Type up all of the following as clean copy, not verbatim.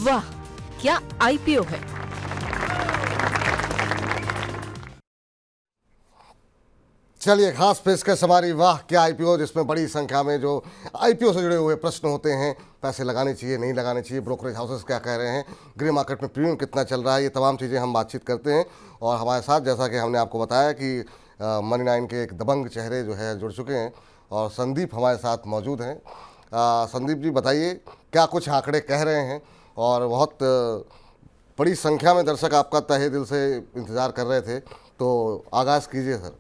वाह, क्या आईपीओ है। चलिए, खास पेशकश हमारी वाह क्या आईपीओ, जिसमें बड़ी संख्या में जो आईपीओ से जुड़े हुए प्रश्न होते हैं, पैसे लगाने चाहिए नहीं लगाने चाहिए, ब्रोकरेज हाउसेस क्या कह रहे हैं, ग्रे मार्केट में प्रीमियम कितना चल रहा है, ये तमाम चीज़ें हम बातचीत करते हैं। और हमारे साथ, जैसा कि हमने आपको बताया कि मनी 9 के एक दबंग चेहरे जो है जुड़ चुके हैं और संदीप हमारे साथ मौजूद हैं। संदीप जी, बताइए क्या कुछ आंकड़े कह रहे हैं, और बहुत बड़ी संख्या में दर्शक आपका तहे दिल से इंतज़ार कर रहे थे, तो आगाज़ कीजिए सर।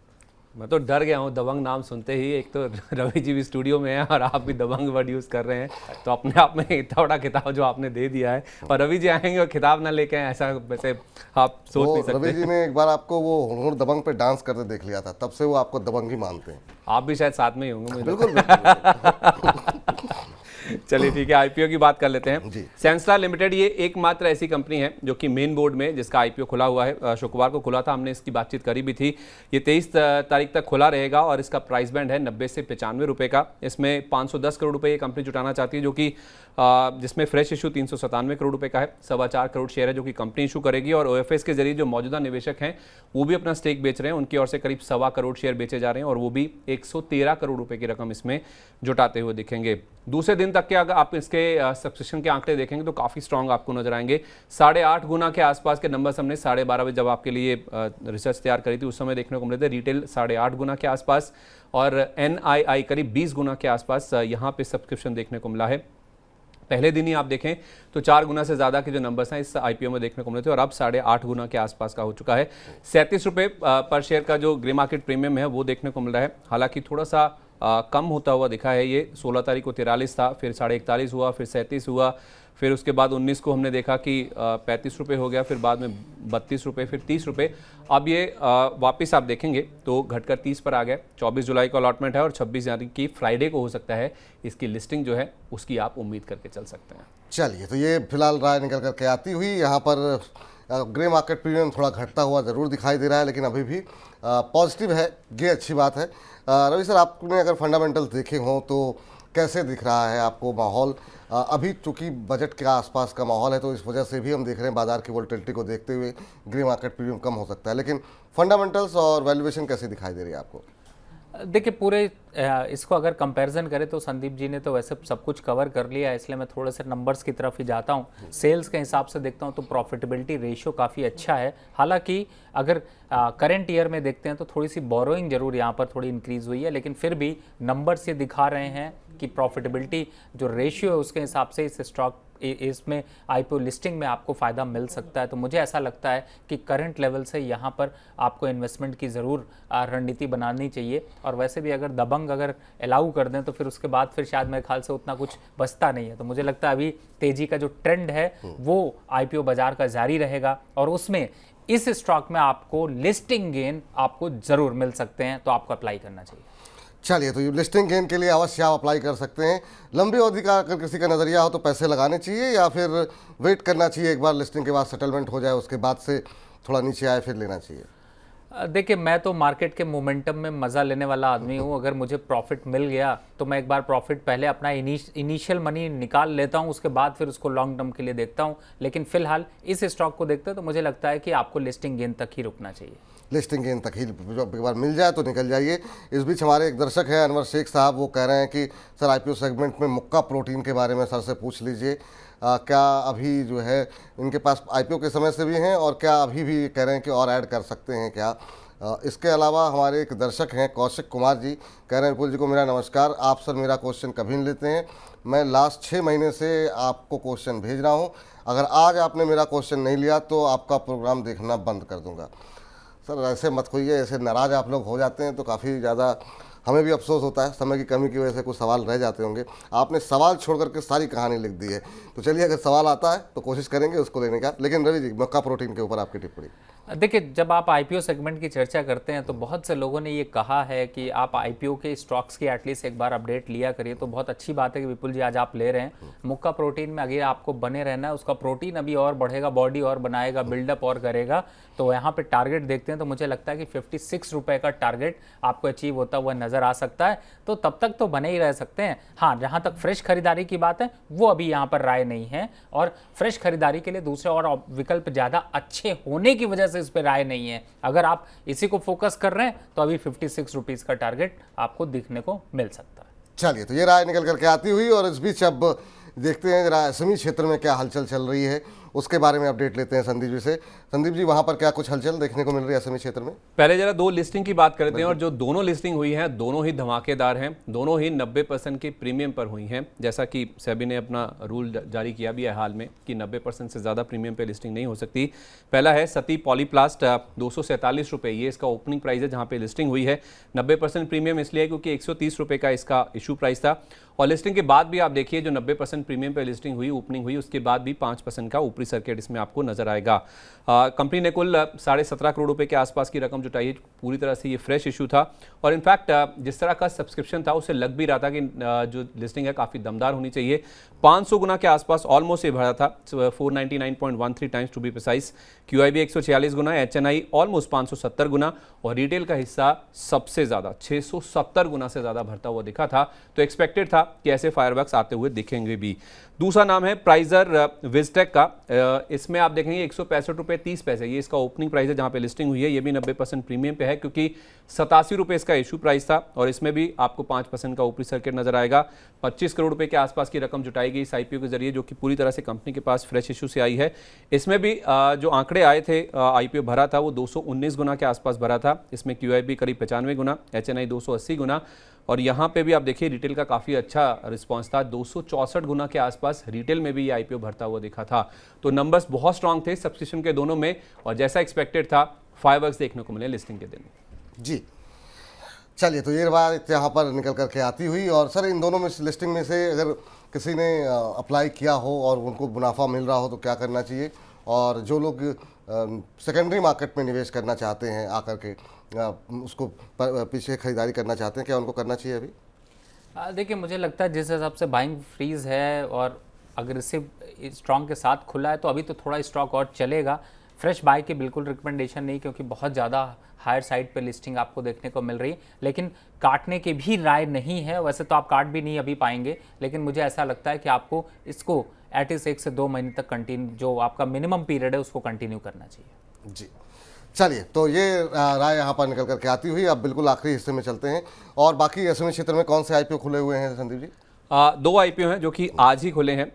मैं तो डर गया हूँ दबंग नाम सुनते ही। एक तो रवि जी भी स्टूडियो में है और आप भी दबंग वर्ड यूज़ कर रहे हैं, तो अपने आप में इतना बड़ा खिताब जो आपने दे दिया है। और रवि जी आएंगे और खिताब ना लेके आए, ऐसा वैसे आप सोच नहीं सकते। रवि जी ने एक बार आपको वो हुनहुन दबंग पे डांस करते देख लिया था, तब से वो आपको दबंग ही मानते हैं। आप भी शायद साथ में ही होंगे मुझे। बिल्कुल। चलिए ठीक है, आईपीओ की बात कर लेते हैं। जी। सेंसला लिमिटेड ये एकमात्र ऐसी कंपनी है जो कि मेन बोर्ड में जिसका आईपीओ खुला हुआ है। शुक्रवार को खुला था, हमने इसकी बातचीत करी भी थी। ये 23 तारीख तक खुला रहेगा और इसका प्राइस बैंड है 90 से 95 रुपए का। इसमें 510 करोड़ रुपए ये कंपनी जुटाना चाहती है, जो कि जिसमें फ्रेश इशू 397 करोड़ रुपए का है। 4.25 करोड़ शेयर है जो कि कंपनी इशू करेगी, और ओएफएस के जरिए जो मौजूदा निवेशक हैं वो भी अपना स्टेक बेच रहे हैं। उनकी ओर से करीब 1.25 करोड़ शेयर बेचे जा रहे हैं और वो भी 113 करोड़ रुपए की रकम इसमें जुटाते हुए दिखेंगे। दूसरे दिन तक के अगर आप इसके सब्सक्रिप्शन के आंकड़े देखेंगे तो काफ़ी स्ट्रांग आपको नजर आएंगे। 8.5 गुना के आसपास के नंबर्स हमने 12:30 बजे जब आपके लिए रिसर्च तैयार करी थी उस समय देखने को मिले थे। रिटेल 8.5 गुना के आसपास और एनआईआई करीब 20 गुना के आसपास यहाँ पे सब्सक्रिप्शन देखने को मिला है। पहले दिन ही आप देखें तो 4 गुना से ज़्यादा के जो नंबर्स हैं इस आईपीओ में देखने को मिले थे और अब 8.5 गुना के आसपास का हो चुका है। 37 रुपये पर शेयर का जो ग्रे मार्केट प्रीमियम है वो देखने को मिल रहा है। हालांकि थोड़ा सा कम होता हुआ दिखा है। ये 16 तारीख को 43 था, फिर 41.5 हुआ, फिर 37 हुआ, फिर उसके बाद 19 को हमने देखा कि 35 रुपये हो गया, फिर बाद में 32 रुपये, फिर 30 रुपये। अब ये वापस आप देखेंगे तो घटकर 30 पर आ गया। 24 जुलाई को अलॉटमेंट है और 26 यानी कि फ्राइडे को हो सकता है इसकी लिस्टिंग जो है उसकी आप उम्मीद करके चल सकते हैं। चलिए, तो ये फिलहाल राय निकल करके आती हुई। यहाँ पर ग्रे मार्केट प्रीमियम थोड़ा घटता हुआ ज़रूर दिखाई दे रहा है, लेकिन अभी भी पॉजिटिव है, ये अच्छी बात है। रवि सर, आपने अगर फंडामेंटल्स देखे हों तो कैसे दिख रहा है आपको माहौल? अभी चूंकि बजट के आसपास का माहौल है तो इस वजह से भी हम देख रहे हैं बाजार की वोलेटिलिटी को देखते हुए ग्रे मार्केट प्रीमियम कम हो सकता है, लेकिन फंडामेंटल्स और वैल्यूएशन कैसे दिखाई दे रही है आपको? देखिए, पूरे इसको अगर कंपैरिजन करें तो संदीप जी ने तो वैसे सब कुछ कवर कर लिया है, इसलिए मैं थोड़े से नंबर्स की तरफ ही जाता हूँ। सेल्स के हिसाब से देखता हूँ तो प्रॉफिटेबिलिटी रेशियो काफ़ी अच्छा है। हालांकि अगर करंट ईयर में देखते हैं तो थोड़ी सी बोरोइंग जरूर यहाँ पर थोड़ी इंक्रीज हुई है, लेकिन फिर भी नंबर्स ये दिखा रहे हैं कि प्रॉफिटेबिलिटी जो रेशियो है उसके हिसाब से इस स्टॉक इसमें आईपीओ लिस्टिंग में आपको फ़ायदा मिल सकता है। तो मुझे ऐसा लगता है कि करंट लेवल से यहाँ पर आपको इन्वेस्टमेंट की ज़रूर रणनीति बनानी चाहिए। और वैसे भी अगर दबंग अगर अलाउ कर दें तो फिर उसके बाद फिर शायद मेरे ख्याल से उतना कुछ बचता नहीं है। तो मुझे लगता है अभी तेज़ी का जो ट्रेंड है वो आईपीओ बाजार का जारी रहेगा और उसमें इस स्टॉक में आपको लिस्टिंग गेन आपको ज़रूर मिल सकते हैं, तो आपको अप्लाई करना चाहिए। चलिए, तो ये लिस्टिंग गेन के लिए अवश्य आप अप्लाई कर सकते हैं। लंबी अवधि का अगर किसी का नज़रिया हो तो पैसे लगाने चाहिए या फिर वेट करना चाहिए, एक बार लिस्टिंग के बाद सेटलमेंट हो जाए उसके बाद से थोड़ा नीचे आए फिर लेना चाहिए? देखिए, मैं तो मार्केट के मोमेंटम में मज़ा लेने वाला आदमी हूँ। अगर मुझे प्रॉफिट मिल गया तो मैं एक बार प्रॉफिट पहले अपना इनिशियल मनी निकाल लेता हूँ, उसके बाद फिर उसको लॉन्ग टर्म के लिए देखता हूँ। लेकिन फिलहाल इस स्टॉक को देखते हैं तो मुझे लगता है कि आपको लिस्टिंग गेन तक ही रुकना चाहिए। लिस्टिंग गेन तक ही एक बार मिल जाए तो निकल जाइए। इस बीच हमारे एक दर्शक हैं अनवर शेख साहब, वो कह रहे हैं कि सर आईपीओ सेगमेंट में मुक्का प्रोटीन के बारे में सर से पूछ लीजिए। क्या अभी जो है इनके पास आईपीओ के समय से भी हैं और क्या अभी भी कह रहे हैं कि और ऐड कर सकते हैं क्या? इसके अलावा हमारे एक दर्शक हैं कौशिक कुमार जी, कह रहे हैं विपुल जी को मेरा नमस्कार, आप सर मेरा क्वेश्चन कभी नहीं लेते हैं, मैं लास्ट 6 महीने से आपको क्वेश्चन भेज रहा हूँ, अगर आज आपने मेरा क्वेश्चन नहीं लिया तो आपका प्रोग्राम देखना बंद कर दूँगा। सर ऐसे मत खोइए, ऐसे नाराज़ आप लोग हो जाते हैं तो काफ़ी ज़्यादा हमें भी अफसोस होता है, समय की कमी की वजह से कुछ सवाल रह जाते होंगे। आपने सवाल छोड़ करके सारी कहानी लिख दी है, तो चलिए अगर सवाल आता है तो कोशिश करेंगे उसको लेने का। लेकिन रवि जी, मक्का प्रोटीन के ऊपर आपकी टिप्पणी। देखिए, जब आप आईपीओ सेगमेंट की चर्चा करते हैं तो बहुत से लोगों ने ये कहा है कि आप आईपीओ के स्टॉक्स की एटलीस्ट एक बार अपडेट लिया करिए। तो बहुत अच्छी बात है कि विपुल जी आज आप ले रहे हैं। मुक्का प्रोटीन में अगर आपको बने रहना है, उसका प्रोटीन अभी और बढ़ेगा, बॉडी और बनाएगा, बिल्डअप और करेगा। तो यहाँ पे टारगेट देखते हैं तो मुझे लगता है कि 56 रुपए का टारगेट आपको अचीव होता हुआ नजर आ सकता है। तो तब तक तो बने ही रह सकते हैं। हाँ, जहाँ तक फ्रेश खरीदारी की बात है वो अभी यहाँ पर राय नहीं है, और फ्रेश खरीदारी के लिए दूसरे और विकल्प ज़्यादा अच्छे होने की वजह से इस पर राय नहीं है। अगर आप इसी को फोकस कर रहे हैं तो अभी 56 रुपीज़ का टारगेट आपको दिखने को मिल सकता है। चलिए, तो ये राय निकल करके आती हुई, और इस बीच अब देखते हैं जरा एसएमई क्षेत्र में क्या हलचल चल रही है, उसके बारे में अपडेट लेते हैं संदीप जी से। संदीप जी, वहाँ पर क्या कुछ हलचल देखने को मिल रही है एसएमई क्षेत्र में? पहले जरा दो लिस्टिंग की बात करते हैं, और जो दोनों लिस्टिंग हुई हैं दोनों ही धमाकेदार हैं, दोनों ही 90% के प्रीमियम पर हुई हैं। जैसा कि सेबी ने अपना रूल जारी किया भी है हाल में कि 90% से ज़्यादा प्रीमियम पे लिस्टिंग नहीं हो सकती। पहला है सती पॉलीप्लास्ट, 247 रुपये, ये इसका ओपनिंग प्राइस है जहाँ पे लिस्टिंग हुई है। 90% प्रीमियम इसलिए क्योंकि 130 रुपये का इसका इशू प्राइस था, और लिस्टिंग के बाद भी आप देखिए जो 90% प्रीमियम पे लिस्टिंग हुई, ओपनिंग हुई, उसके बाद भी 5% का ऊपरी सर्किट इसमें आपको नजर आएगा। कंपनी ने कुल 17.5 करोड़ रुपए के आसपास की रकम जुटाई है। पूरी तरह से ये फ्रेश इशू था, और इनफैक्ट जिस तरह का सब्सक्रिप्शन था उससे लग भी रहा था कि जो लिस्टिंग है काफ़ी दमदार होनी चाहिए। 500 गुना के आसपास ऑलमोस्ट ये भरा था, 499.13 times to be precise. QIB 146 गुना, HNI ऑलमोस्ट 570 गुना, और रिटेल का हिस्सा सबसे ज़्यादा 670 गुना से ज़्यादा भरता हुआ दिखा था। तो एक्सपेक्टेड था कि ऐसे फायरवर्क्स आते हुए दिखेंगे भी। दूसरा नाम है प्राइजर विजटेक का। इसमें आप देखेंगे 165 रुपये 30 पैसे, ये इसका ओपनिंग प्राइस है जहाँ पे लिस्टिंग हुई है। ये भी 90% प्रीमियम पे है क्योंकि 87 रुपये इसका इशू प्राइस था, और इसमें भी आपको 5% का ऊपरी सर्किट नजर आएगा। 25 करोड़ रुपए के आसपास की रकम जुटाई गई इस आईपीओ के जरिए, जो कि पूरी तरह से कंपनी के पास फ्रेश इशू से आई है। इसमें भी जो आंकड़े आए थे, आईपीओ भरा था वो 219 गुना के आसपास भरा था। इसमें QIB करीब 95 गुना, HNI 280 गुना, और यहाँ पे भी आप देखिए रिटेल का काफ़ी अच्छा रिस्पांस था, 264 गुना के आसपास रिटेल में भी ये आईपीओ भरता हुआ दिखा था। तो नंबर्स बहुत स्ट्रांग थे सब्सक्रिप्शन के दोनों में, और जैसा एक्सपेक्टेड था फायरवर्क्स देखने को मिले लिस्टिंग के दिन। जी, चलिए, तो ये बात यहाँ पर निकल करके आती हुई। और सर, इन दोनों में लिस्टिंग में से अगर किसी ने अप्लाई किया हो और उनको मुनाफा मिल रहा हो तो क्या करना चाहिए, और जो लोग सेकेंडरी मार्केट में निवेश करना चाहते हैं आकर के उसको पीछे खरीदारी करना चाहते हैं, क्या उनको करना चाहिए अभी? देखिए, मुझे लगता है जिस हिसाब से बाइंग फ्रीज है और अग्रेसिव स्ट्रॉन्ग के साथ खुला है, तो अभी तो थोड़ा स्टॉक और चलेगा। फ्रेश बाय की बिल्कुल रिकमेंडेशन नहीं, क्योंकि बहुत ज़्यादा हायर साइड पे लिस्टिंग आपको देखने को मिल रही है। लेकिन काटने की भी राय नहीं है, वैसे तो आप काट भी नहीं अभी पाएंगे, लेकिन मुझे ऐसा लगता है कि आपको इसको एटलीस्ट 1 से 2 महीने तक कंटिन्यू, जो आपका मिनिमम पीरियड है उसको कंटिन्यू करना चाहिए। जी, चलिए, तो ये राय यहाँ पर निकल करके आती हुई। अब बिल्कुल आखिरी हिस्से में चलते हैं, और बाकी एसएमई क्षेत्र में कौन से आईपीओ खुले हुए हैं संदीप जी? 2 आईपीओ हैं जो कि आज ही खुले हैं।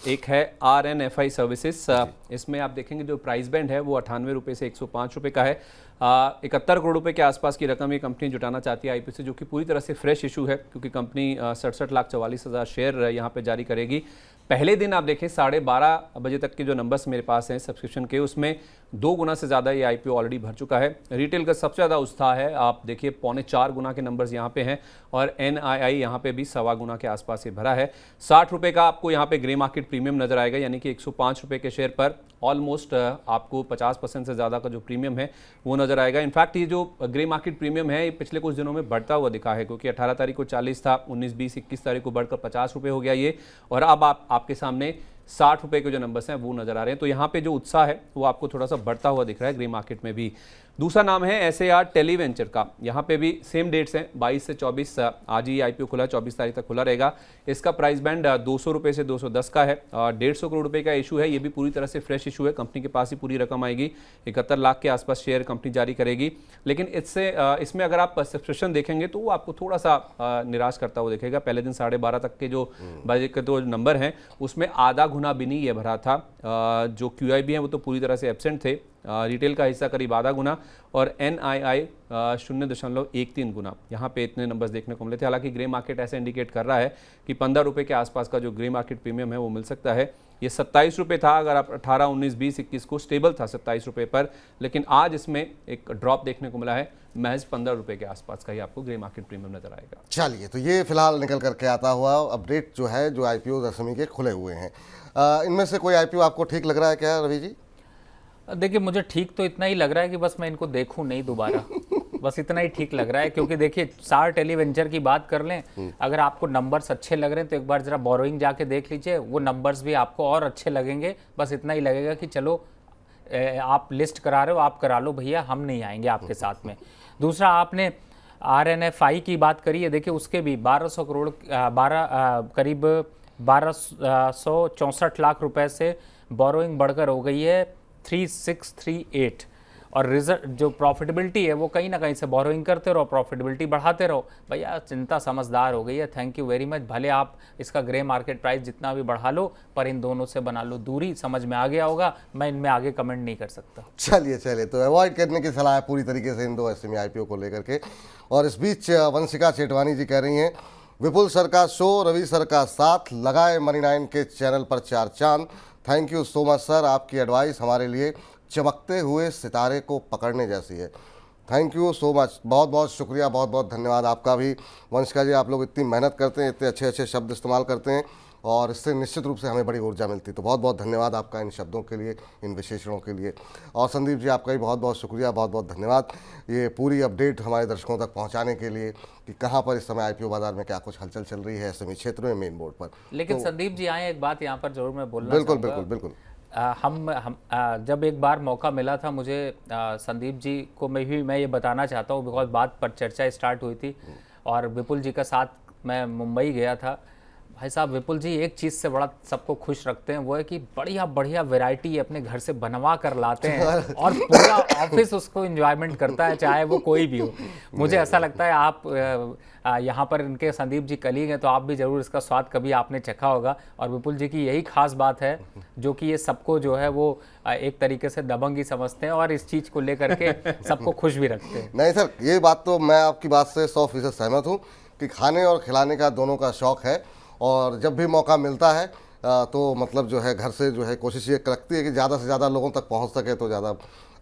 एक है RNFI सर्विसेज, इसमें आप देखेंगे जो प्राइस बैंड है वो 98 रुपये से 105 रुपये का है। 71 करोड़ रुपए के आसपास की रकम ये कंपनी जुटाना चाहती है आईपीओ से, जो कि पूरी तरह से फ्रेश इशू है क्योंकि कंपनी 67,44,000 शेयर यहाँ पे जारी करेगी। पहले दिन आप देखें 12:30 बजे तक के जो नंबर्स मेरे पास हैं सब्सक्रिप्शन के, उसमें 2 गुना से ज़्यादा ये आईपीओ ऑलरेडी भर चुका है। रिटेल का सबसे ज़्यादा उत्साह है, आप देखिए 3.25 गुना के नंबर्स यहाँ पे हैं, और NII यहाँ पे भी 1.25 गुना के आसपास ये भरा है। 60 रुपये का आपको यहाँ पे ग्रे मार्केट प्रीमियम नजर आएगा, यानी कि 105 रुपये के शेयर पर ऑलमोस्ट आपको 50% से ज़्यादा का जो प्रीमियम है वो नजर आएगा। इनफैक्ट ये जो ग्रे मार्केट प्रीमियम है ये पिछले कुछ दिनों में बढ़ता हुआ दिखा है, क्योंकि 18 तारीख को 40 था, 19, 20, 21 तारीख को बढ़कर 50 रुपये हो गया ये, और अब आपके सामने 60 रुपये के जो नंबर्स हैं वो नजर आ रहे हैं। तो यहाँ पे जो उत्साह है वो आपको थोड़ा सा बढ़ता हुआ दिख रहा है ग्रे मार्केट में भी। दूसरा नाम है SAR टेलीवेंचर का, यहाँ पे भी सेम डेट्स हैं 22 से 24, आज ही आईपीओ खुला है, 24 तारीख तक खुला रहेगा। इसका प्राइस बैंड 200 रुपये से 210 का है, 150 करोड़ रुपए का इशू है, ये भी पूरी तरह से फ्रेश इशू है, कंपनी के पास ही पूरी रकम आएगी। 71 लाख के आसपास शेयर कंपनी जारी करेगी। लेकिन इसमें अगर आप सब्सक्रिप्शन देखेंगे तो वो आपको थोड़ा सा निराश करता हुआ दिखेगा। पहले दिन 12:30 तक के जो बजट के जो नंबर हैं उसमें आधा गुना भी नहीं ये भरा था। जो QIB है वो तो पूरी तरह से एब्सेंट थे। रिटेल का हिस्सा करीब आधा गुना, और NII 0.13 गुना, यहाँ पे इतने नंबर्स देखने को मिले थे। हालांकि ग्रे मार्केट ऐसा इंडिकेट कर रहा है कि 15 रुपये के आसपास का जो ग्रे मार्केट प्रीमियम है वो मिल सकता है। ये 27 रुपये था, अगर आप 18, 19, 20, 21 को स्टेबल था 27 रुपये पर, लेकिन आज इसमें एक ड्रॉप देखने को मिला है, महज 15 रुपये के आसपास का ही आपको ग्रे मार्केट प्रीमियम नजर आएगा। चलिए, तो ये फिलहाल निकल करके आता हुआ अपडेट जो है, जो आईपीओ एसएमई के खुले हुए हैं। इनमें से कोई आईपीओ आपको ठीक लग रहा है क्या रवि जी? देखिए मुझे ठीक तो इतना ही लग रहा है कि बस मैं इनको देखूं नहीं दोबारा, बस इतना ही ठीक लग रहा है। क्योंकि देखिए सार टेलीवेंचर की बात कर लें, अगर आपको नंबर्स अच्छे लग रहे हैं तो एक बार जरा बोरोइंग जाके देख लीजिए, वो नंबर्स भी आपको और अच्छे लगेंगे। बस इतना ही लगेगा कि चलो आप लिस्ट करा रहे हो, आप करा लो भैया, हम नहीं आएंगे आपके साथ में। दूसरा आपने RNFI की बात करी है, देखिए उसके भी 1200 करोड़ करीब 1264 लाख रुपए से बोरोइंग बढ़कर हो गई है 3638, और रिजल्ट जो प्रॉफिटेबिलिटी है वो कहीं ना कहीं से बोरोइंग करते रहो, प्रॉफिटेबिलिटी बढ़ाते रहो। भैया चिंता समझदार हो गई है, थैंक यू वेरी मच। भले आप इसका ग्रे मार्केट प्राइस जितना भी बढ़ा लो, पर इन दोनों से बना लो दूरी, समझ में आ गया होगा। मैं इनमें आगे कमेंट नहीं कर सकता। चलिए तो अवॉइड करने की सलाह है पूरी तरीके से इन दो SME IPO को लेकर के। और इस बीच वंशिका चेटवानी जी कह रही हैं, विपुल सर का शो, रवि सर का साथ, लगाए मनी 9 के चैनल पर 4 चांद। Thank you so much sir, आपकी एडवाइस हमारे लिए चमकते हुए सितारे को पकड़ने जैसी है। थैंक यू सो मच, बहुत बहुत शुक्रिया, बहुत बहुत धन्यवाद आपका भी। वंशिका जी, आप लोग इतनी मेहनत करते हैं, इतने अच्छे अच्छे शब्द इस्तेमाल करते हैं और इससे निश्चित रूप से हमें बड़ी ऊर्जा मिलती है। तो बहुत बहुत धन्यवाद आपका इन शब्दों के लिए, इन विशेषणों के लिए। और संदीप जी, आपका भी बहुत बहुत शुक्रिया, बहुत बहुत धन्यवाद ये पूरी अपडेट हमारे दर्शकों तक पहुंचाने के लिए कि कहाँ पर इस समय IPO बाजार में क्या कुछ हलचल चल रही है SME क्षेत्र में, मेन बोर्ड पर। लेकिन संदीप जी आए, एक बात यहाँ पर जरूर मैं बोलना बिल्कुल चाहूंगा। बिल्कुल बिल्कुल। हम जब एक बार मौका मिला था मुझे, संदीप जी को मैं ये बताना चाहता हूँ, बिकॉज बात पर चर्चा स्टार्ट हुई थी और विपुल जी का साथ मैं मुंबई गया था। भाई साहब, विपुल जी एक चीज़ से बड़ा सबको खुश रखते हैं, वो है कि बढ़िया बढ़िया वैरायटी अपने घर से बनवा कर लाते हैं और पूरा ऑफिस उसको एंजॉयमेंट करता है, चाहे वो कोई भी हो। मुझे ऐसा लगता है आप यहाँ पर इनके संदीप जी कलीग हैं, तो आप भी ज़रूर इसका स्वाद कभी आपने चखा होगा। और विपुल जी की यही खास बात है जो कि ये सबको जो है वो एक तरीके से दबंगी समझते हैं और इस चीज़ को लेकर के सबको खुश भी रखते हैं। नहीं सर, ये बात तो मैं आपकी बात से 100% सहमत हूँ कि खाने और खिलाने का दोनों का शौक़ है। और जब भी मौका मिलता है तो मतलब जो है घर से जो है कोशिश ये रखती है कि ज़्यादा से ज़्यादा लोगों तक पहुंच सके, तो ज़्यादा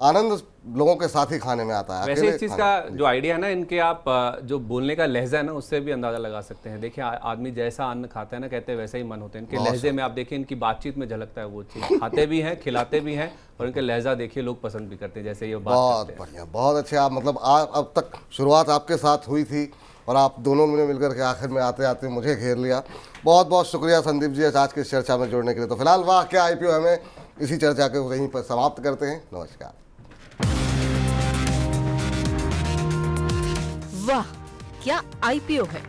आनंद लोगों के साथ ही खाने में आता है। वैसे इस चीज़ का जो आइडिया है ना, इनके आप जो बोलने का लहजा है ना, उससे भी अंदाज़ा लगा सकते हैं। देखिए आदमी जैसा अन्न खाता है ना, कहते हैं वैसे ही मन होते हैं। इनके लहजे में आप देखिए, इनकी बातचीत में झलकता है वो चीज़। खाते भी हैं, खिलाते भी हैं, और इनके लहजा देखिए लोग पसंद भी करते हैं, जैसे ये बात बहुत बढ़िया, बहुत अच्छे। आप मतलब अब तक शुरुआत आपके साथ हुई थी और आप दोनों ने मिलकर के आखिर में आते आते मुझे घेर लिया। बहुत बहुत शुक्रिया संदीप जी आज की चर्चा में जुड़ने के लिए। तो फिलहाल वाह क्या IPO, हमें इसी चर्चा को यहीं पर समाप्त करते हैं। नमस्कार। वाह क्या IPO है।